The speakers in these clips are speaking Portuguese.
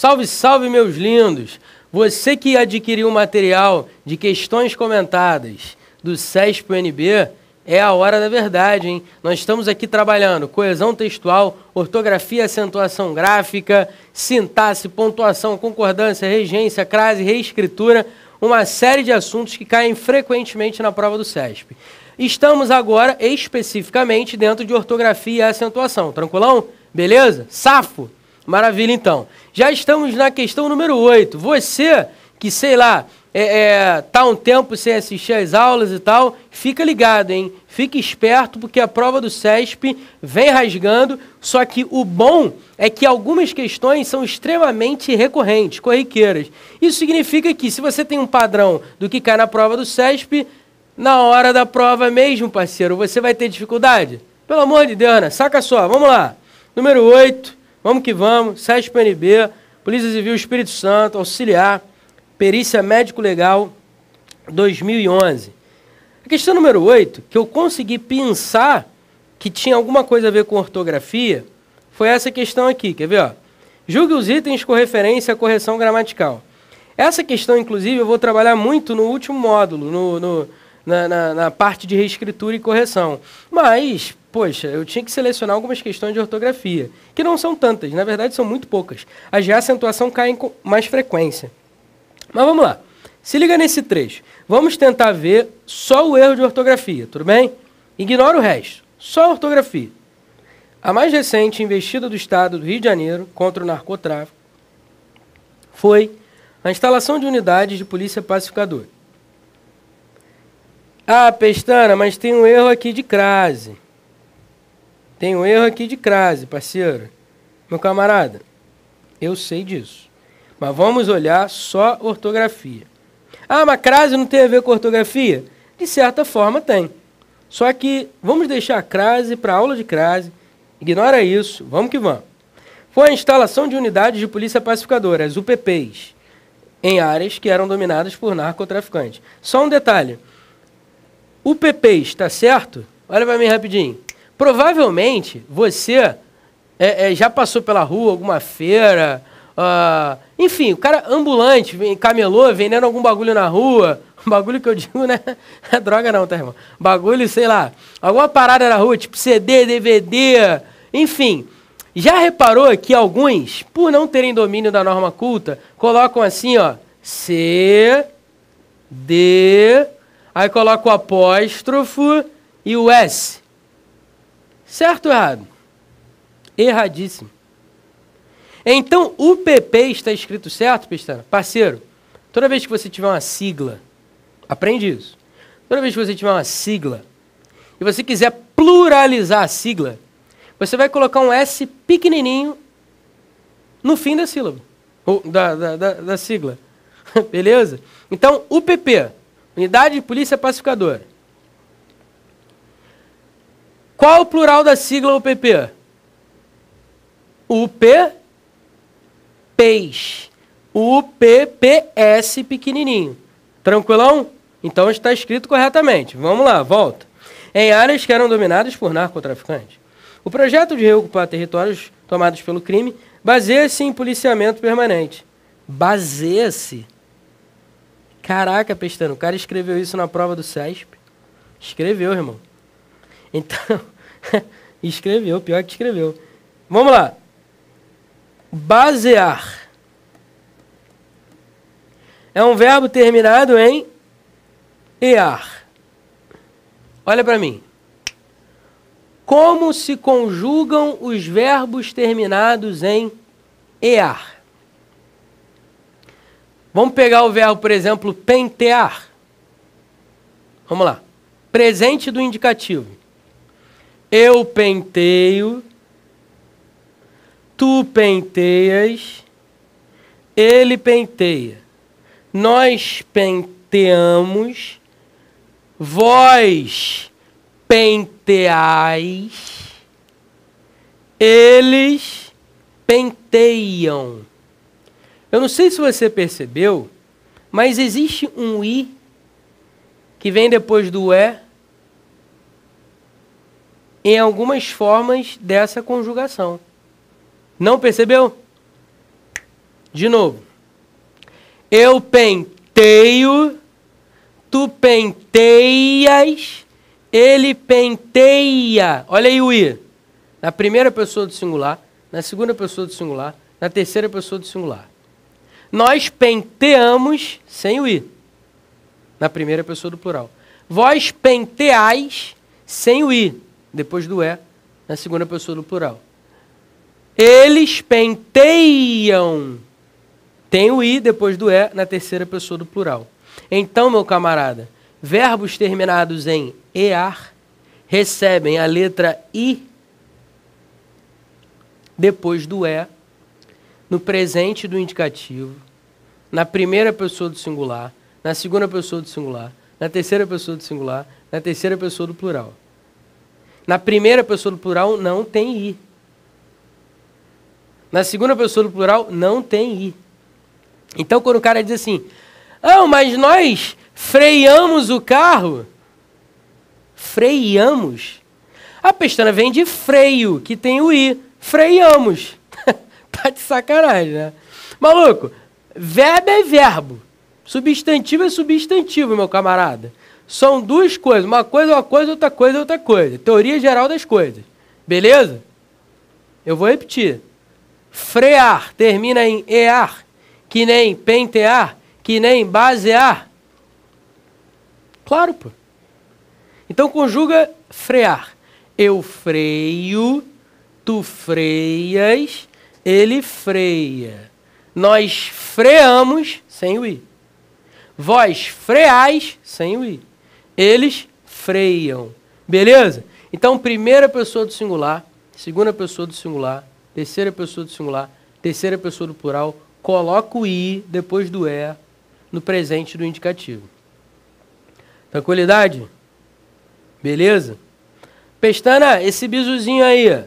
Salve, salve, meus lindos! Você que adquiriu o material de questões comentadas do CESP-UNB, é a hora da verdade, hein? Nós estamos aqui trabalhando coesão textual, ortografia, acentuação gráfica, sintaxe, pontuação, concordância, regência, crase, reescritura, uma série de assuntos que caem frequentemente na prova do CESP. Estamos agora especificamente dentro de ortografia e acentuação. Tranquilão? Beleza? Safo? Maravilha, então. Já estamos na questão número 8. Você que, sei lá, tá um tempo sem assistir às aulas e tal, fica ligado, hein? Fica esperto, porque a prova do CESP vem rasgando, só que o bom é que algumas questões são extremamente recorrentes, corriqueiras. Isso significa que, se você tem um padrão do que cai na prova do CESP, na hora da prova mesmo, parceiro, você vai ter dificuldade? Pelo amor de Deus, né? Saca só, vamos lá. Número 8, vamos que vamos, CESP-UNB, Polícia Civil Espírito Santo, auxiliar, perícia médico-legal, 2011. A questão número 8, que eu consegui pensar que tinha alguma coisa a ver com ortografia, foi essa questão aqui, quer ver? Ó? Julgue os itens com referência à correção gramatical. Essa questão, inclusive, eu vou trabalhar muito no último módulo, na parte de reescritura e correção. Mas, poxa, eu tinha que selecionar algumas questões de ortografia, que não são tantas, na verdade são muito poucas. As de acentuação caem com mais frequência. Mas vamos lá, se liga nesse trecho. Vamos tentar ver só o erro de ortografia, tudo bem? Ignora o resto, só a ortografia. A mais recente investida do Estado do Rio de Janeiro contra o narcotráfico foi a instalação de unidades de polícia pacificadora. Ah, Pestana, mas tem um erro aqui de crase. Tem um erro aqui de crase, parceiro. Meu camarada, eu sei disso. Mas vamos olhar só ortografia. Ah, mas crase não tem a ver com ortografia? De certa forma tem. Só que vamos deixar a crase para a aula de crase. Ignora isso, vamos que vamos. Foi a instalação de unidades de polícia pacificadora, as UPPs, em áreas que eram dominadas por narcotraficantes. Só um detalhe. UPPs, está certo? Olha para mim rapidinho. Provavelmente você já passou pela rua, alguma feira, enfim, o cara ambulante, camelô, vendendo algum bagulho na rua, bagulho que eu digo, né? É droga não, tá, irmão? Bagulho, sei lá, alguma parada na rua, tipo CD, DVD, enfim. Já reparou que alguns, por não terem domínio da norma culta, colocam assim, ó, C, D, aí coloca o apóstrofo e o S. Certo ou errado? Erradíssimo. Então, o PP está escrito certo, Pestana? Parceiro, toda vez que você tiver uma sigla, aprende isso. Toda vez que você tiver uma sigla e você quiser pluralizar a sigla, você vai colocar um S pequenininho no fim da sílaba, ou da sigla. Beleza? Então, UPP, Unidade de Polícia Pacificadora. Qual o plural da sigla UPP? UPPs. UPPS pequenininho. Tranquilão? Então está escrito corretamente. Vamos lá, volta. Em áreas que eram dominadas por narcotraficantes. O projeto de reocupar territórios tomados pelo crime baseia-se em policiamento permanente. Baseia-se? Caraca, Pestano, o cara escreveu isso na prova do CESP. Escreveu, irmão. Então, escreveu, pior que escreveu. Vamos lá. Basear. É um verbo terminado em ear. Olha para mim. Como se conjugam os verbos terminados em ear? Vamos pegar o verbo, por exemplo, pentear. Vamos lá. Presente do indicativo. Eu penteio, tu penteias, ele penteia, nós penteamos, vós penteais, eles penteiam. Eu não sei se você percebeu, mas existe um i que vem depois do é em algumas formas dessa conjugação. Não percebeu? De novo. Eu penteio, tu penteias, ele penteia. Olha aí o I. Na primeira pessoa do singular, na segunda pessoa do singular, na terceira pessoa do singular. Nós penteamos sem o I. Na primeira pessoa do plural. Vós penteais sem o I. Depois do E, na segunda pessoa do plural. Eles penteiam. Tem o I depois do E na terceira pessoa do plural. Então, meu camarada, verbos terminados em EAR recebem a letra I depois do E, no presente do indicativo, na primeira pessoa do singular, na segunda pessoa do singular, na terceira pessoa do singular, na terceira pessoa do plural. Na primeira pessoa do plural não tem I. Na segunda pessoa do plural não tem I. Então, quando o cara diz assim, mas nós freamos o carro. Freamos? A pestana vem de freio, que tem o I. Freamos. Tá de sacanagem, né? Maluco, verbo é verbo. Substantivo é substantivo, meu camarada. São duas coisas. Uma coisa é uma coisa, outra coisa é outra coisa. Teoria geral das coisas. Beleza? Eu vou repetir. Frear termina em EAR, que nem pentear, que nem basear. Claro, pô. Então conjuga frear. Eu freio, tu freias, ele freia. Nós freamos sem o I. Vós freais sem o I. Eles freiam. Beleza? Então, primeira pessoa do singular, segunda pessoa do singular, terceira pessoa do singular, terceira pessoa do plural, coloca o I depois do E no presente do indicativo. Tranquilidade? Beleza? Pestana, esse bisuzinho aí,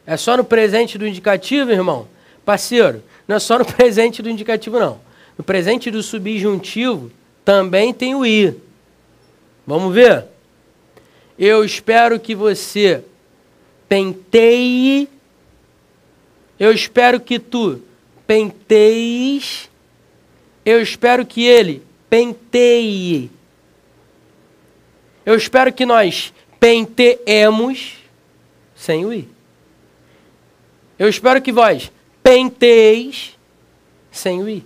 é só no presente do indicativo, irmão? Parceiro, não é só no presente do indicativo, não. No presente do subjuntivo também tem o I. Vamos ver? Eu espero que você penteie. Eu espero que tu penteies. Eu espero que ele penteie. Eu espero que nós penteemos sem o I. Eu espero que vós penteis sem o I.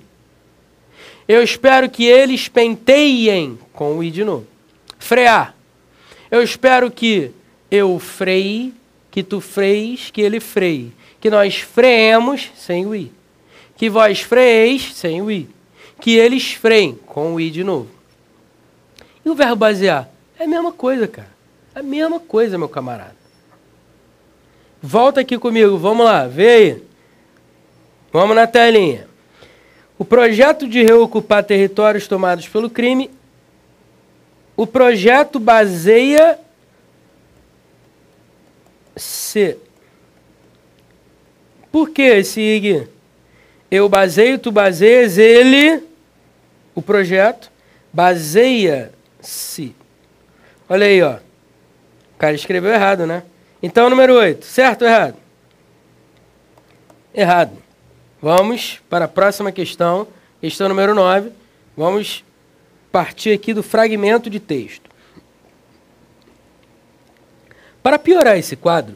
Eu espero que eles penteiem com o I de novo. Frear. Eu espero que eu freie, que tu freies, que ele freie. Que nós freemos sem o I. Que vós freeis sem o I. Que eles freiem com o I de novo. E o verbo basear? É a mesma coisa, cara. É a mesma coisa, meu camarada. Volta aqui comigo, vamos lá, vê aí. Vamos na telinha. O projeto de reocupar territórios tomados pelo crime. O projeto baseia-se. Por que esse IG? Eu baseio, tu baseias, ele, o projeto, baseia-se. Olha aí, ó. O cara escreveu errado, né? Então, número 8. Certo ou errado? Errado. Vamos para a próxima questão. Questão número 9. Vamos partir aqui do fragmento de texto. Para piorar esse quadro,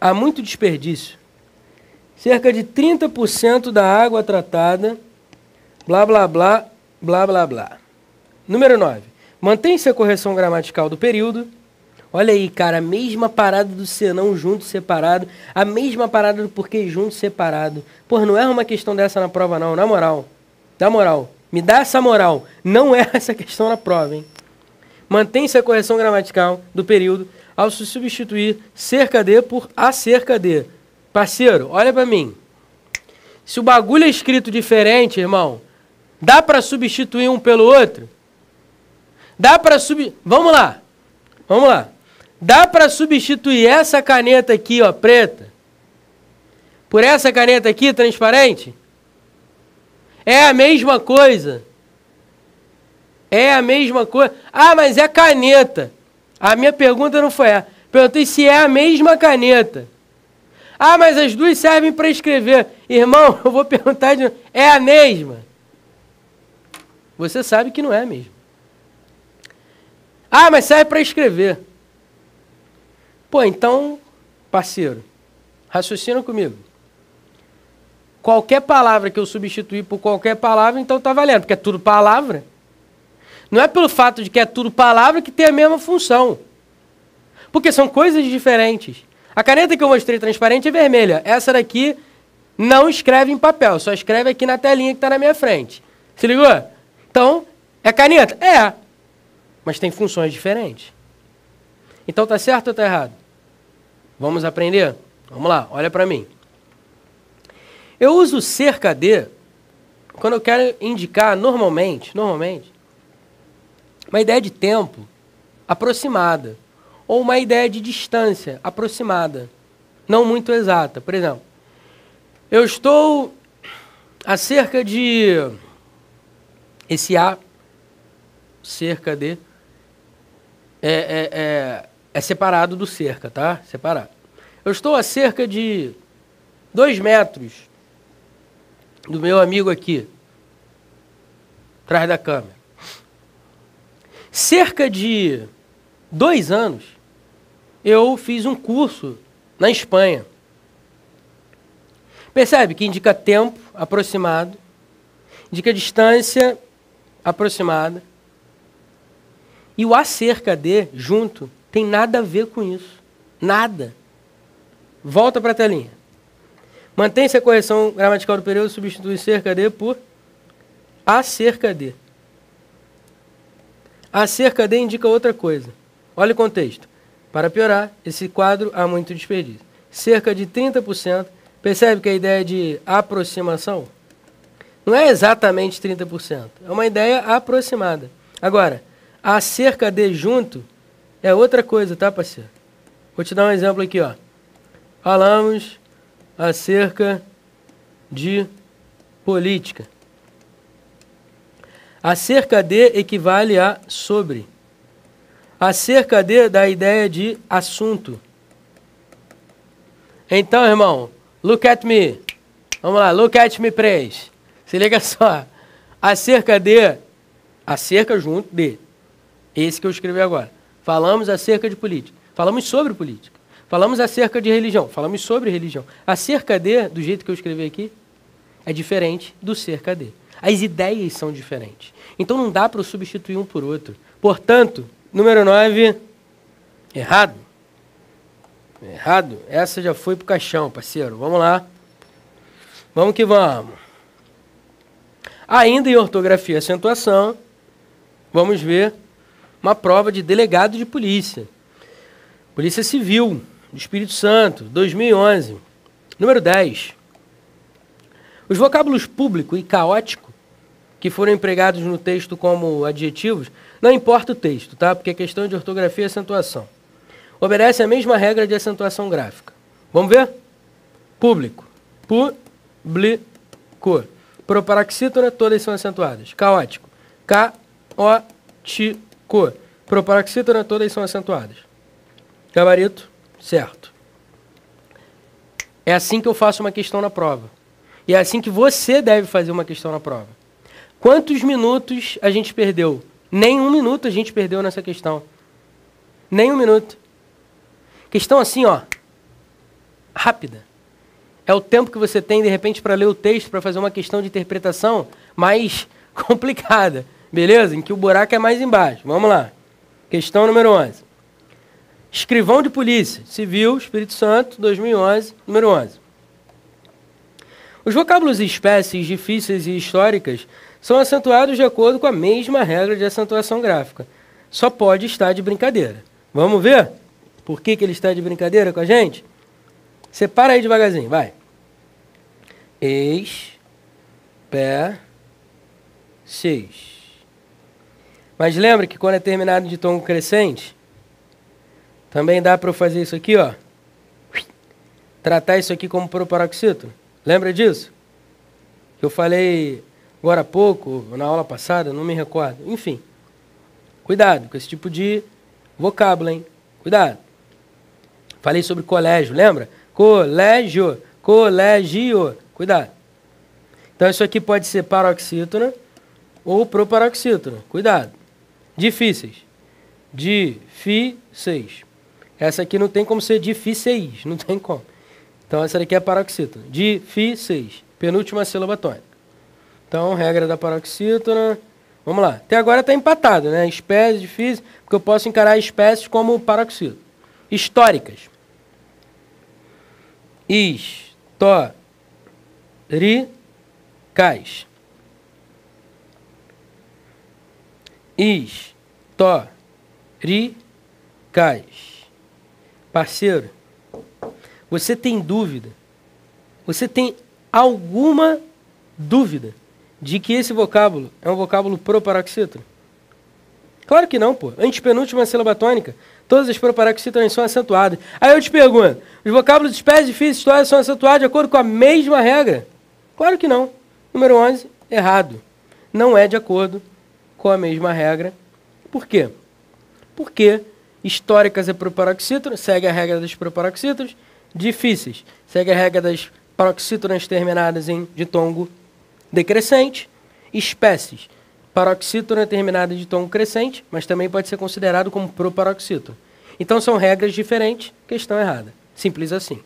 há muito desperdício. Cerca de 30% da água tratada, blá, blá, blá, blá, blá, blá. Número 9. Mantém-se a correção gramatical do período. Olha aí, cara, a mesma parada do senão junto, separado, a mesma parada do porquê junto, separado. Pô, não erra uma questão dessa na prova, não, na moral. Na moral, me dá essa moral. Não erra essa questão na prova, hein? Mantém-se a correção gramatical do período ao se substituir cerca de por acerca de. Parceiro, olha pra mim. Se o bagulho é escrito diferente, irmão, dá pra substituir um pelo outro? Dá pra Vamos lá. Vamos lá. Dá para substituir essa caneta aqui, ó, preta, por essa caneta aqui, transparente? É a mesma coisa. É a mesma coisa. Ah, mas é caneta. A minha pergunta não foi essa. Perguntei se é a mesma caneta. Ah, mas as duas servem para escrever. Irmão, eu vou perguntar de novo. É a mesma? Você sabe que não é mesmo. Ah, mas serve para escrever. Pô, então, parceiro, raciocina comigo. Qualquer palavra que eu substituir por qualquer palavra, então tá valendo, porque é tudo palavra. Não é pelo fato de que é tudo palavra que tem a mesma função. Porque são coisas diferentes. A caneta que eu mostrei transparente é vermelha. Essa daqui não escreve em papel, só escreve aqui na telinha que está na minha frente. Se ligou? Então, é caneta? É. Mas tem funções diferentes. Então tá certo ou tá errado? Vamos aprender? Vamos lá, olha para mim. Eu uso cerca de quando eu quero indicar normalmente, uma ideia de tempo aproximada. Ou uma ideia de distância aproximada, não muito exata. Por exemplo, eu estou a cerca de... Esse A, cerca de... É separado do cerca, tá? Separado. Eu estou a cerca de 2 metros do meu amigo aqui, atrás da câmera. Cerca de 2 anos, eu fiz um curso na Espanha. Percebe que indica tempo aproximado, indica distância aproximada. E o acerca de, junto, tem nada a ver com isso. Nada. Volta para a telinha. Mantém-se a correção gramatical do período, substitui cerca de por acerca de. Acerca de indica outra coisa. Olha o contexto. Para piorar, esse quadro há muito desperdício. Cerca de 30%. Percebe que a ideia de aproximação não é exatamente 30%. É uma ideia aproximada. Agora, acerca de junto é outra coisa, tá, parceiro? Vou te dar um exemplo aqui, ó. Falamos acerca de política. Acerca de equivale a sobre. Acerca de da ideia de assunto. Então, irmão, look at me. Vamos lá, look at me, please. Se liga só. Acerca de, acerca junto de. Esse que eu escrevi agora. Falamos acerca de política. Falamos sobre política. Falamos acerca de religião. Falamos sobre religião. Acerca de, do jeito que eu escrevi aqui, é diferente do cerca de. As ideias são diferentes. Então não dá para eu substituir um por outro. Portanto, número 9, errado. Errado. Essa já foi pro caixão, parceiro. Vamos lá. Vamos que vamos. Ainda em ortografia e acentuação, vamos ver uma prova de delegado de polícia. Polícia Civil do Espírito Santo, 2011. Número 10. Os vocábulos público e caótico, que foram empregados no texto como adjetivos, não importa o texto, tá? Porque é questão de ortografia e acentuação. Obedece a mesma regra de acentuação gráfica. Vamos ver? Público. Público. Proparoxítona, todas são acentuadas. Caótico. Caótico. Proparoxítona, todas são acentuadas. Gabarito? Certo. É assim que eu faço uma questão na prova. E é assim que você deve fazer uma questão na prova. Quantos minutos a gente perdeu? Nem 1 minuto a gente perdeu nessa questão. Nem 1 minuto. Questão assim, ó. Rápida. É o tempo que você tem, de repente, para ler o texto, para fazer uma questão de interpretação mais complicada. Beleza? Em que o buraco é mais embaixo. Vamos lá. Questão número 11. Escrivão de Polícia Civil, Espírito Santo, 2011, número 11. Os vocábulos e espécies difíceis e históricas são acentuados de acordo com a mesma regra de acentuação gráfica. Só pode estar de brincadeira. Vamos ver por que ele está de brincadeira com a gente? Separa aí devagarzinho, vai. Espécies. Mas lembra que quando é terminado de tom crescente, também dá para eu fazer isso aqui, ó. Tratar isso aqui como proparoxítona. Lembra disso? Que eu falei agora há pouco, na aula passada, não me recordo. Enfim, cuidado com esse tipo de vocábulo, hein? Cuidado. Falei sobre colégio, lembra? Colégio. Colégio. Cuidado. Então, isso aqui pode ser paroxítona ou proparoxítona. Cuidado. Difíceis. Difíceis. Essa aqui não tem como ser difíceis. Não tem como. Então, essa daqui é paroxítona. Difíceis. Penúltima sílaba tônica. Então, regra da paroxítona. Vamos lá. Até agora está empatado, né? Espécies, difíceis, porque eu posso encarar espécies como paroxítona. Históricas. Históricas. Históricas. Parceiro, você tem dúvida? Você tem alguma dúvida de que esse vocábulo é um vocábulo proparoxítona? Claro que não, pô. Antepenúltima sílaba tônica, todas as proparoxítonas são acentuadas. Aí eu te pergunto, os vocábulos de espécies, difíceis, históricas são acentuados de acordo com a mesma regra? Claro que não. Número 11, errado. Não é de acordo com a mesma regra. Por quê? Porque históricas é proparoxítona, segue a regra das proparoxítonas. Difíceis, segue a regra das paroxítonas terminadas em ditongo decrescente. Espécies, paroxítona terminada em ditongo crescente, mas também pode ser considerado como proparoxítona. Então são regras diferentes, questão errada. Simples assim.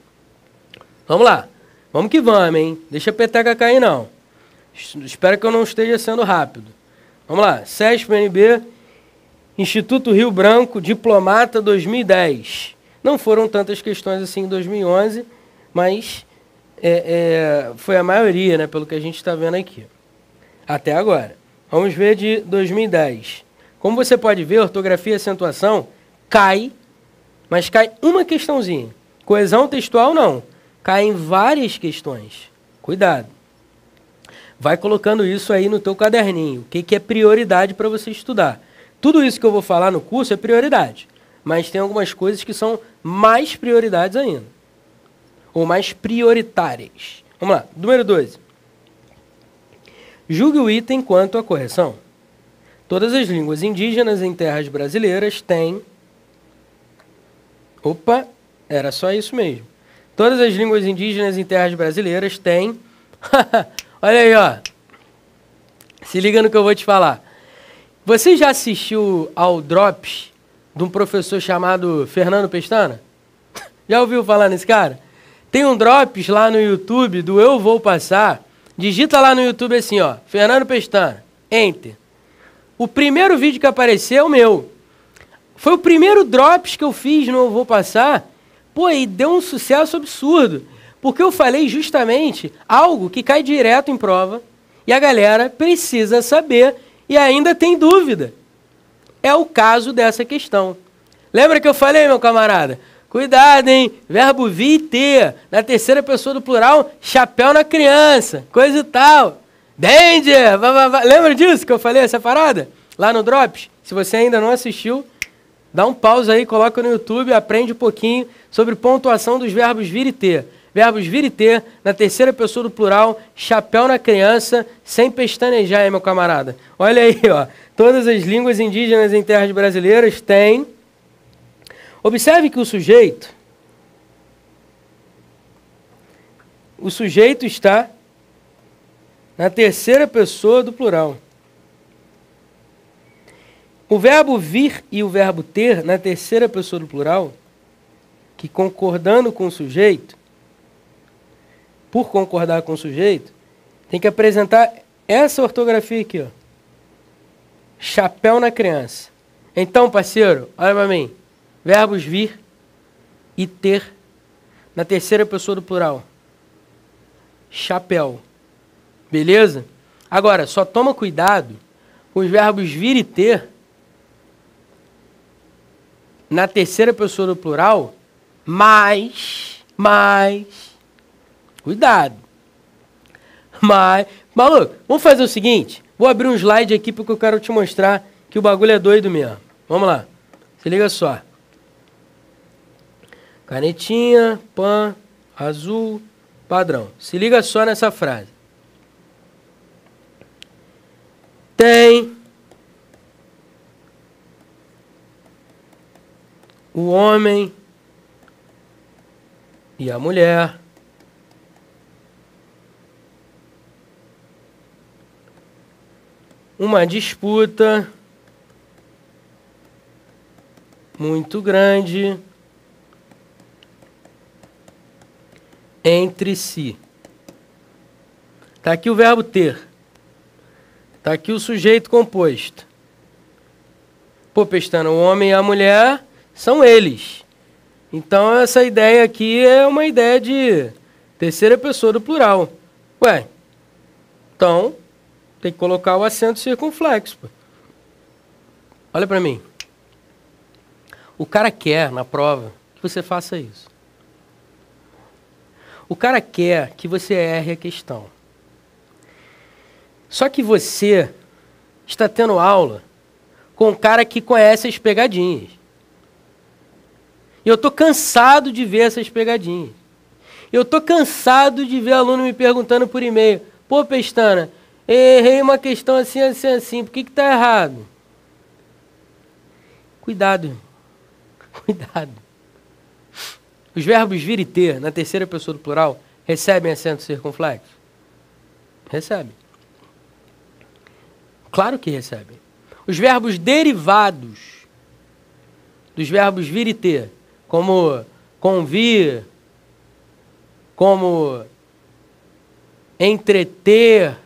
Vamos lá. Vamos que vamos, hein? Deixa a peteca cair, não. Espero que eu não esteja sendo rápido. Vamos lá. SESP-UNB, Instituto Rio Branco, Diplomata 2010. Não foram tantas questões assim em 2011, mas foi a maioria, né, pelo que a gente está vendo aqui. Até agora. Vamos ver de 2010. Como você pode ver, ortografia e acentuação cai, mas cai uma questãozinha. Coesão textual, não. Cai em várias questões. Cuidado. Vai colocando isso aí no teu caderninho. O que é prioridade para você estudar? Tudo isso que eu vou falar no curso é prioridade. Mas tem algumas coisas que são mais prioridades ainda. Ou mais prioritárias. Vamos lá. Número 12. Julgue o item quanto à correção. Todas as línguas indígenas em terras brasileiras têm... Opa, era só isso mesmo. Todas as línguas indígenas em terras brasileiras têm... Olha aí, ó. Se liga no que eu vou te falar. Você já assistiu ao Drops de um professor chamado Fernando Pestana? Já ouviu falar nesse cara? Tem um Drops lá no YouTube do Eu Vou Passar. Digita lá no YouTube assim, ó. Fernando Pestana. Enter. O primeiro vídeo que apareceu é o meu. Foi o primeiro Drops que eu fiz no Eu Vou Passar. Pô, e deu um sucesso absurdo. Porque eu falei justamente algo que cai direto em prova e a galera precisa saber e ainda tem dúvida. É o caso dessa questão. Lembra que eu falei, meu camarada? Cuidado, hein? Verbo vir e ter. Na terceira pessoa do plural, chapéu na criança. Coisa e tal. Danger! Lembra disso que eu falei, essa parada? Lá no Drops? Se você ainda não assistiu, dá um pause aí, coloca no YouTube, aprende um pouquinho sobre pontuação dos verbos vir e ter. Verbos vir e ter, na terceira pessoa do plural, chapéu na criança, sem pestanejar, hein, meu camarada? Olha aí, ó. Todas as línguas indígenas em terras brasileiras têm... Observe que o sujeito está na terceira pessoa do plural. O verbo vir e o verbo ter, na terceira pessoa do plural, que concordando com o sujeito, por concordar com o sujeito, tem que apresentar essa ortografia aqui, ó. Chapéu na criança. Então, parceiro, olha para mim. Verbos vir e ter na terceira pessoa do plural. Chapéu. Beleza? Agora, só toma cuidado com os verbos vir e ter na terceira pessoa do plural, mais. Cuidado. Maluco, vamos fazer o seguinte. Vou abrir um slide aqui porque eu quero te mostrar que o bagulho é doido mesmo. Vamos lá. Se liga só. Canetinha, pan, azul, padrão. Se liga só nessa frase. Tem o homem e a mulher. Uma disputa muito grande entre si. Está aqui o verbo ter. Está aqui o sujeito composto. Pô, Pestana, o homem e a mulher são eles. Então, essa ideia aqui é uma ideia de terceira pessoa do plural. Ué, então, tem que colocar o acento circunflexo. Pô. Olha para mim. O cara quer, na prova, que você faça isso. O cara quer que você erre a questão. Só que você está tendo aula com um cara que conhece as pegadinhas. E eu estou cansado de ver essas pegadinhas. Eu estou cansado de ver aluno me perguntando por e-mail: pô, Pestana, errei uma questão assim, assim, assim, por que está errado? Cuidado, irmão. Cuidado. Os verbos vir e ter, na terceira pessoa do plural, recebem acento circunflexo? Recebem. Claro que recebem. Os verbos derivados dos verbos vir e ter, como convir, como entreter,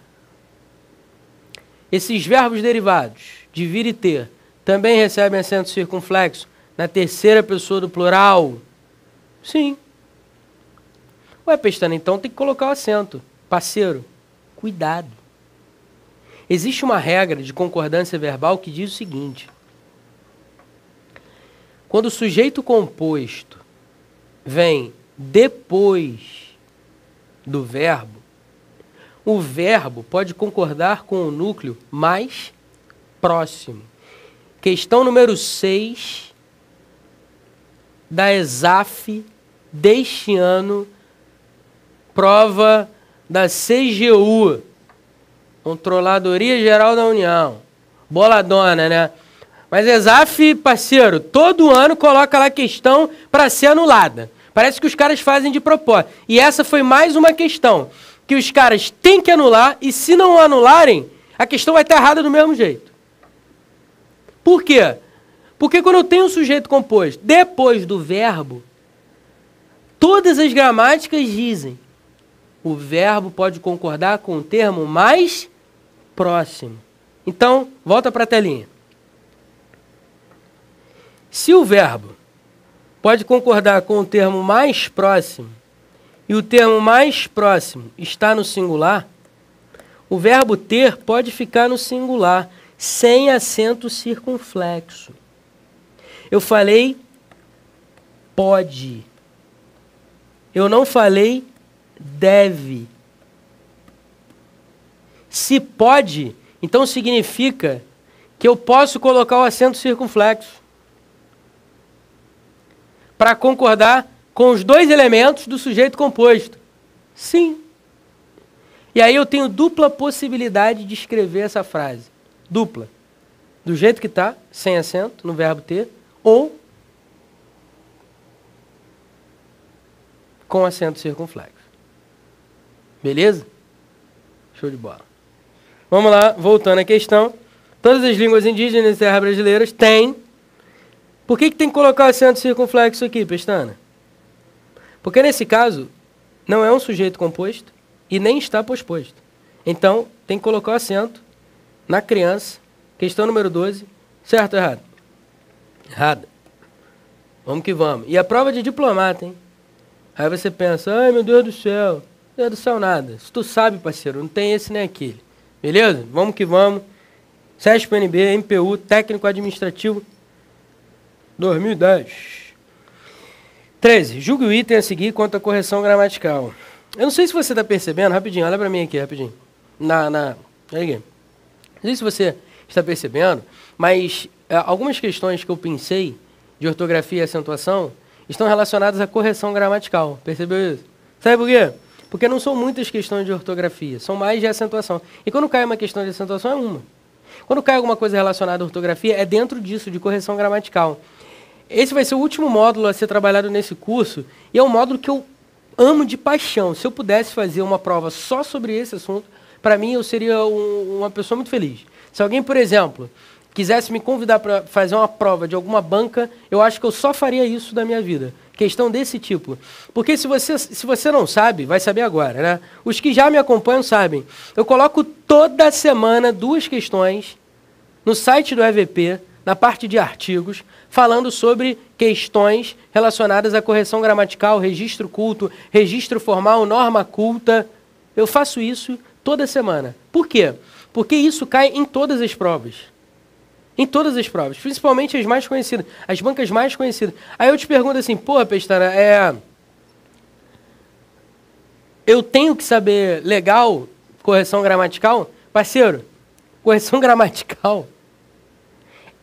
esses verbos derivados de vir e ter também recebem acento circunflexo na terceira pessoa do plural? Sim. Ué, Pestana, então tem que colocar o acento. Parceiro, cuidado. Existe uma regra de concordância verbal que diz o seguinte: quando o sujeito composto vem depois do verbo, o verbo pode concordar com o núcleo mais próximo. Questão número 6 da ESAF deste ano, prova da CGU, Controladoria Geral da União. Boladona, né? Mas ESAF, parceiro, todo ano coloca lá questão para ser anulada. Parece que os caras fazem de propósito. E essa foi mais uma questão que os caras têm que anular, e se não anularem, a questão vai estar errada do mesmo jeito. Por quê? Porque quando eu tenho um sujeito composto depois do verbo, todas as gramáticas dizem: o verbo pode concordar com o termo mais próximo. Então, volta para a telinha. Se o verbo pode concordar com o termo mais próximo e o termo mais próximo está no singular, o verbo ter pode ficar no singular, sem acento circunflexo. Eu falei pode. Eu não falei deve. Se pode, então significa que eu posso colocar o acento circunflexo para concordar com os dois elementos do sujeito composto. Sim. E aí eu tenho dupla possibilidade de escrever essa frase. Dupla. Do jeito que está, sem acento, no verbo ter, ou com acento circunflexo. Beleza? Show de bola. Vamos lá, voltando à questão. Todas as línguas indígenas e terras brasileiras têm. Por que tem que colocar o acento circunflexo aqui, Pestana? Porque nesse caso, não é um sujeito composto e nem está posposto. Então, tem que colocar o acento na criança. Questão número 12. Certo ou errado? Errado. Vamos que vamos. E a prova de diplomata, hein? Aí você pensa: ai, meu Deus do céu. Meu Deus do céu, nada. Se tu sabe, parceiro, não tem esse nem aquele. Beleza? Vamos que vamos. SESP-UNB, MPU, Técnico Administrativo, 2010. 13. Julgue o item a seguir quanto à correção gramatical. Eu não sei se você está percebendo, rapidinho, olha para mim aqui, rapidinho. Olha aqui. Não sei se você está percebendo, mas algumas questões que eu pensei de ortografia e acentuação estão relacionadas à correção gramatical. Percebeu isso? Sabe por quê? Porque não são muitas questões de ortografia, são mais de acentuação. E quando cai uma questão de acentuação, é uma. Quando cai alguma coisa relacionada à ortografia, é dentro disso, de correção gramatical. Esse vai ser o último módulo a ser trabalhado nesse curso, e é um módulo que eu amo de paixão. Se eu pudesse fazer uma prova só sobre esse assunto, para mim eu seria uma pessoa muito feliz. Se alguém, por exemplo, quisesse me convidar para fazer uma prova de alguma banca, eu acho que eu só faria isso da minha vida. Questão desse tipo. Porque se você não sabe, vai saber agora, né? Os que já me acompanham sabem. Eu coloco toda semana 2 questões no site do EVP, na parte de artigos, falando sobre questões relacionadas à correção gramatical, registro culto, registro formal, norma culta. Eu faço isso toda semana. Por quê? Porque isso cai em todas as provas. Em todas as provas, principalmente as mais conhecidas, as bancas mais conhecidas. Aí eu te pergunto assim, pô, Pestana, eu tenho que saber legal correção gramatical? Parceiro, correção gramatical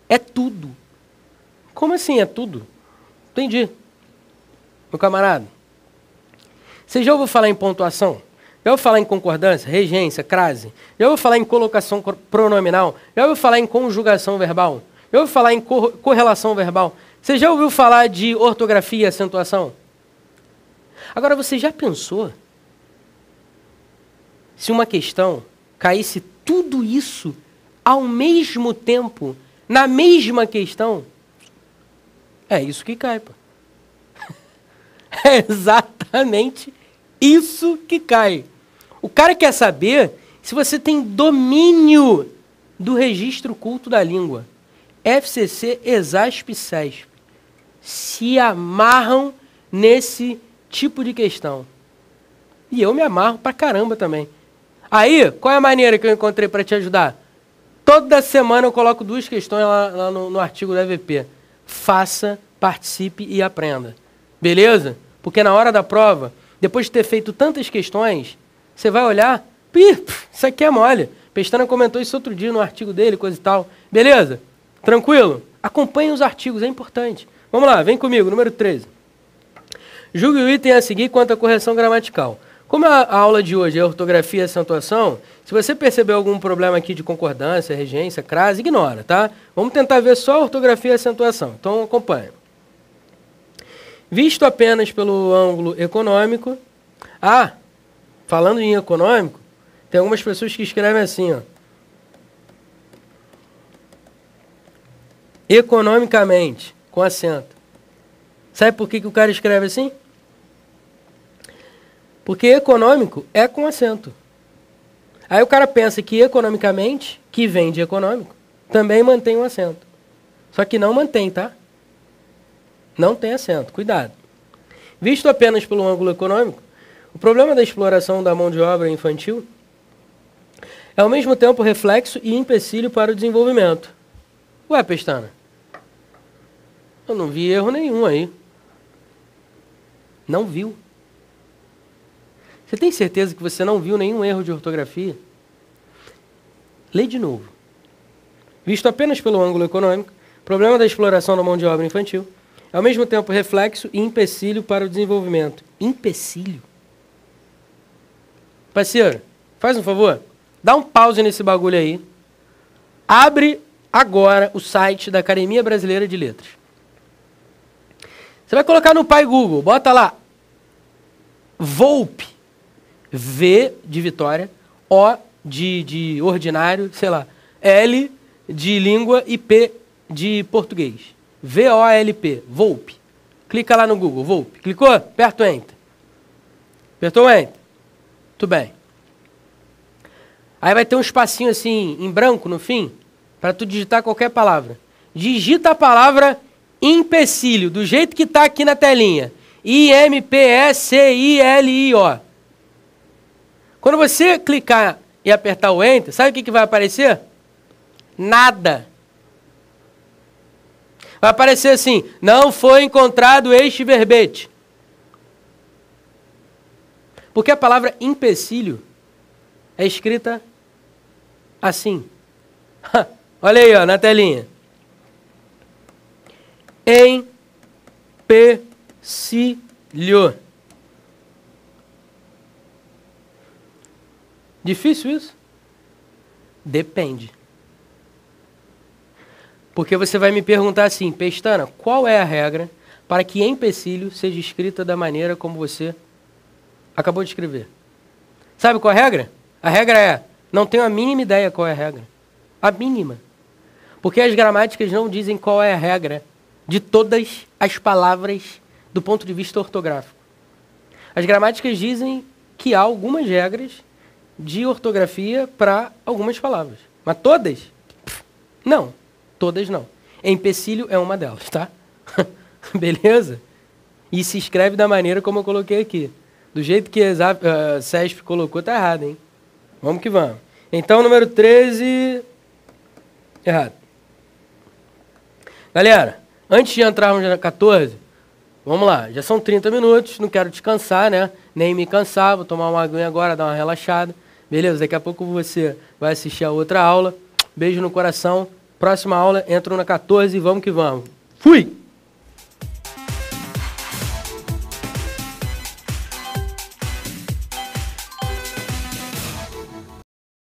é tudo. Como assim é tudo? Entendi. Meu camarada, você já ouviu falar em pontuação? Já ouviu falar em concordância, regência, crase? Já ouviu falar em colocação pronominal? Já ouviu falar em conjugação verbal? Já ouviu falar em correlação verbal? Você já ouviu falar de ortografia e acentuação? Agora, você já pensou se uma questão caísse tudo isso ao mesmo tempo, na mesma questão? É isso que cai, pô. É exatamente isso que cai. O cara quer saber se você tem domínio do registro culto da língua. FCC, ESASP, CESP. Se amarram nesse tipo de questão. E eu me amarro pra caramba também. Aí, qual é a maneira que eu encontrei para te ajudar? Toda semana eu coloco 2 questões lá no artigo do EVP. Faça, participe e aprenda. Beleza? Porque na hora da prova, depois de ter feito tantas questões, você vai olhar, isso aqui é mole. Pestana comentou isso outro dia no artigo dele, coisa e tal. Beleza? Tranquilo? Acompanhe os artigos, é importante. Vamos lá, vem comigo, número 13. Julgue o item a seguir quanto à correção gramatical. Como a aula de hoje é ortografia e acentuação, se você perceber algum problema aqui de concordância, regência, crase, ignora, tá? Vamos tentar ver só a ortografia e acentuação. Então, acompanha. Visto apenas pelo ângulo econômico... falando em econômico, tem algumas pessoas que escrevem assim, ó. Economicamente, com acento. Sabe por que o cara escreve assim? Porque econômico é com acento. Aí o cara pensa que economicamente, que vem de econômico, também mantém um acento. Só que não mantém, tá? Não tem acento, cuidado. Visto apenas pelo ângulo econômico, o problema da exploração da mão de obra infantil é ao mesmo tempo reflexo e empecilho para o desenvolvimento. Ué, Pestana, eu não vi erro nenhum aí. Não viu. Você tem certeza que você não viu nenhum erro de ortografia? Lê de novo. Visto apenas pelo ângulo econômico, o problema da exploração da mão de obra infantil é ao mesmo tempo reflexo e empecilho para o desenvolvimento. Empecilho? Parceiro, faz um favor, dá um pause nesse bagulho aí. Abre agora o site da Academia Brasileira de Letras. Você vai colocar no Pai Google, bota lá, VOLPE, V de Vitória, O de ordinário, sei lá, L de língua e P de português. VOLP, VOLPE. Clica lá no Google, VOLPE. Clicou? Aperta o Enter. Apertou o Enter? Muito bem. Aí vai ter um espacinho assim, em branco no fim, para tu digitar qualquer palavra. Digita a palavra empecilho, do jeito que está aqui na telinha. IMPECILIO. Quando você clicar e apertar o Enter, sabe o que vai aparecer? Nada. Vai aparecer assim, não foi encontrado este verbete. Porque a palavra empecilho é escrita assim. Olha aí, ó, na telinha. Empecilho. Difícil isso? Depende. Porque você vai me perguntar assim, Pestana, qual é a regra para que empecilho seja escrita da maneira como você Acabou de escrever. Sabe qual é a regra? A regra é, não tenho a mínima ideia qual é a regra. A mínima. Porque as gramáticas não dizem qual é a regra de todas as palavras do ponto de vista ortográfico. As gramáticas dizem que há algumas regras de ortografia para algumas palavras. Mas todas? Não. Todas não. Empecilho é uma delas, tá? Beleza? E se escreve da maneira como eu coloquei aqui. Do jeito que a CESP colocou, tá errado, hein? Vamos que vamos. Então, número 13... Errado. Galera, antes de entrarmos na 14, vamos lá. Já são 30 minutos, não quero descansar, né? Nem me cansar, vou tomar uma aguinha agora, dar uma relaxada. Beleza? Daqui a pouco você vai assistir a outra aula. Beijo no coração. Próxima aula, entro na 14 e vamos que vamos. Fui!